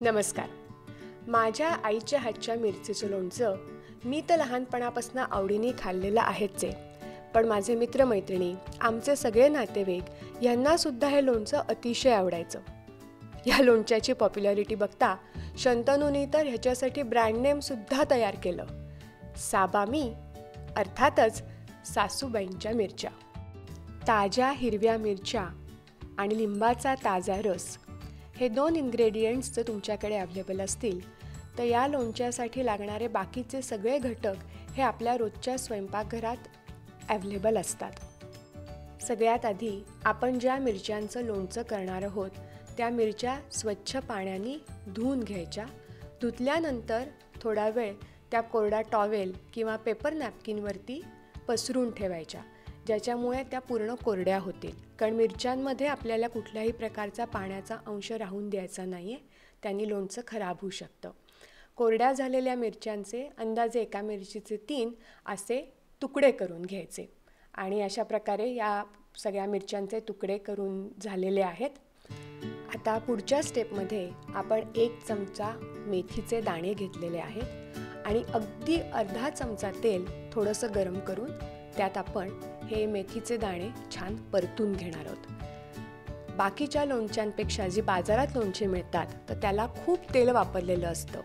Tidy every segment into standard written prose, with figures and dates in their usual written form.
नमस्कार. माझ्या आईच्या हातच्या मिरचीचं लोणचं मी तर लहानपणापासून आवडीने खाल्लेलं आहेच आहे. पण माझे मित्रमैत्रिणी, आमचे सगळे नातेवाईक यांनासुद्धा हे लोणचं अतिशय आवडायचं. या लोणच्याची पॉप्युलॅरिटी बघता शंतनूनी तर ह्याच्यासाठी ब्रँड नेमसुद्धा तयार केलं. साबामी, अर्थातच सासूबाईंच्या मिरच्या. ताज्या हिरव्या मिरच्या आणि लिंबाचा ताजा रस हे 2 इन्ग्रेडियंट्स जर तुमच्याकडे अवेलेबल असतील तर या लोणच्यासाठी लागणारे बाकीचे सगळे घटक हे आपल्या रोजच्या स्वयंपाकघरात अवेलेबल असतात. सगळ्यात आधी आपण ज्या मिरच्यांचं लोणचं करणार आहोत त्या मिरच्या स्वच्छ पाण्याने धुवून घ्यायच्या. धुतल्यानंतर थोडा वेळ त्या कोरडा टॉवेल किंवा पेपर नॅपकिनवरती पसरून ठेवायच्या, ज्याच्यामुळे त्या पूर्ण कोरड्या होतील. कारण मिरच्यांमध्ये आपल्याला कुठल्याही प्रकारचा पाण्याचा अंश राहून द्यायचा नाही आहे, त्यांनी लोणचं खराब होऊ शकतं. कोरड्या झालेल्या मिरच्यांचे अंदाजे एका मिरचीचे 3 असे तुकडे करून घ्यायचे आणि अशा प्रकारे या सगळ्या मिरच्यांचे तुकडे करून झालेले आहेत. आता पुढच्या स्टेपमध्ये आपण 1 चमचा मेथीचे दाणे घेतलेले आहेत आणि अगदी अर्धा चमचा तेल थोडंसं गरम करून त्यात आपण हे मेथीचे दाणे छान परतून घेणार आहोत. बाकीच्या लोणच्यांपेक्षा जी बाजारात लोणचे मिळतात तर त्याला खूप तेल वापरलेलं असतं,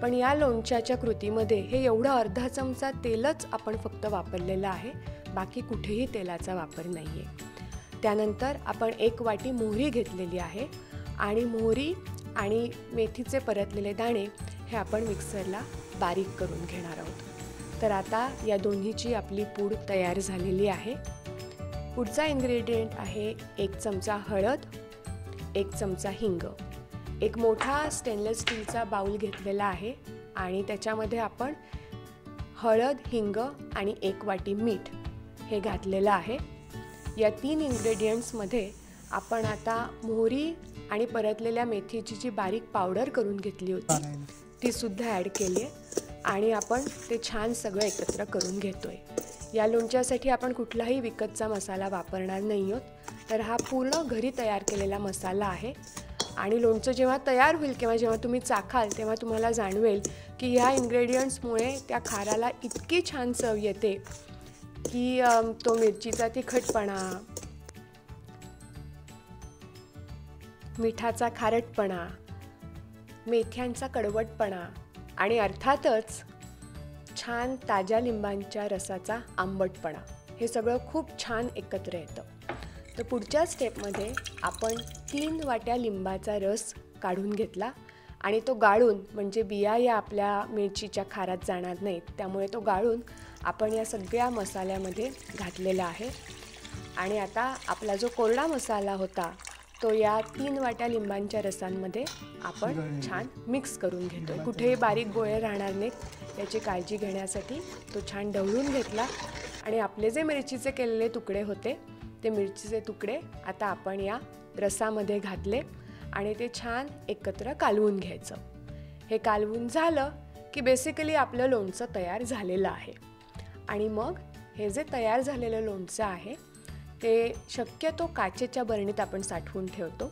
पण या लोणच्याच्या कृतीमध्ये हे एवढं अर्धा चमचा तेलच आपण फक्त वापरलेलं आहे, बाकी कुठेही तेलाचा वापर नाही आहे. त्यानंतर आपण 1 वाटी मोहरी घेतलेली आहे आणि मोहरी आणि मेथीचे परतलेले दाणे हे आपण मिक्सरला बारीक करून घेणार आहोत. तर आता या दोन्हीची आपली पूड तयार झालेली आहे. पुढचा इन्ग्रेडियंट आहे 1 चमचा हळद, 1 चमचा हिंग. एक मोठा स्टेनलेस स्टीलचा बाउल घेतलेला आहे आणि त्याच्यामध्ये आपण हळद, हिंग आणि 1 वाटी मीठ हे घातलेलं आहे. या 3 इन्ग्रेडियंट्समध्ये आपण आता मोहरी आणि परतलेल्या मेथीची जी बारीक पावडर करून घेतली होती ती सुद्धा ॲड केली आहे आणि आपण ते छान सगळं एकत्र करून घेतोय. या लोणच्यासाठी आपण कुठलाही विकतचा मसाला वापरणार नाही आहोत, तर हा पूर्ण घरी तयार केलेला मसाला आहे. आणि लोणचं जेव्हा तयार होईल किंवा जेव्हा तुम्ही चाखाल तेव्हा तुम्हाला जाणवेल की ह्या इन्ग्रेडियंट्समुळे त्या खाराला इतकी छान चव येते की तो मिरचीचा तिखटपणा, मिठाचा खारटपणा, मेथ्यांचा कडवटपणा आणि अर्थातच छान ताज्या लिंबांच्या रसाचा आंबटपणा हे सगळं खूप छान एकत्र येतं. तर पुढच्या स्टेपमध्ये आपण 3 वाट्या लिंबाचा रस काढून घेतला आणि तो गाळून, म्हणजे बिया या आपल्या मिरचीच्या खारात जाणार नाहीत, त्यामुळे तो गाळून आपण या सगळ्या मसाल्यामध्ये घातलेला आहे. आणि आता आपला जो कोरडा मसाला होता तो या 3 वाट्या लिंबांच्या रसांमध्ये आपण छान मिक्स करून घेतो. कुठेही बारीक गोळे राहणार नाहीत याची काळजी घेण्यासाठी तो छान ढवळून घेतला आणि आपले जे मिरचीचे केलेले तुकडे होते ते मिरचीचे तुकडे आता आपण या रसामध्ये घातले आणि ते छान एकत्र कालवून घ्यायचं. हे कालवून झालं की बेसिकली आपलं लोणचं तयार झालेलं आहे. आणि मग हे जे तयार झालेलं लोणचं आहे ते शक्यतो काचेच्या बरणीत आपण साठवून ठेवतो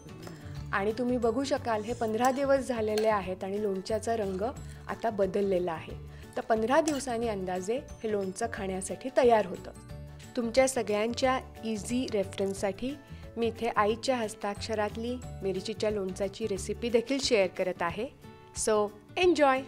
आणि तुम्ही बघू शकाल हे 15 दिवस झालेले आहेत आणि लोणच्याचा रंग आता बदललेला आहे. तर 15 दिवसांनी अंदाजे हे लोणचं खाण्यासाठी तयार होतं. तुमच्या सगळ्यांच्या इझी रेफरन्ससाठी मी इथे आईच्या हस्ताक्षरातली मिरचीच्या लोणच्याची रेसिपी देखील शेअर करत आहे. So enjoy.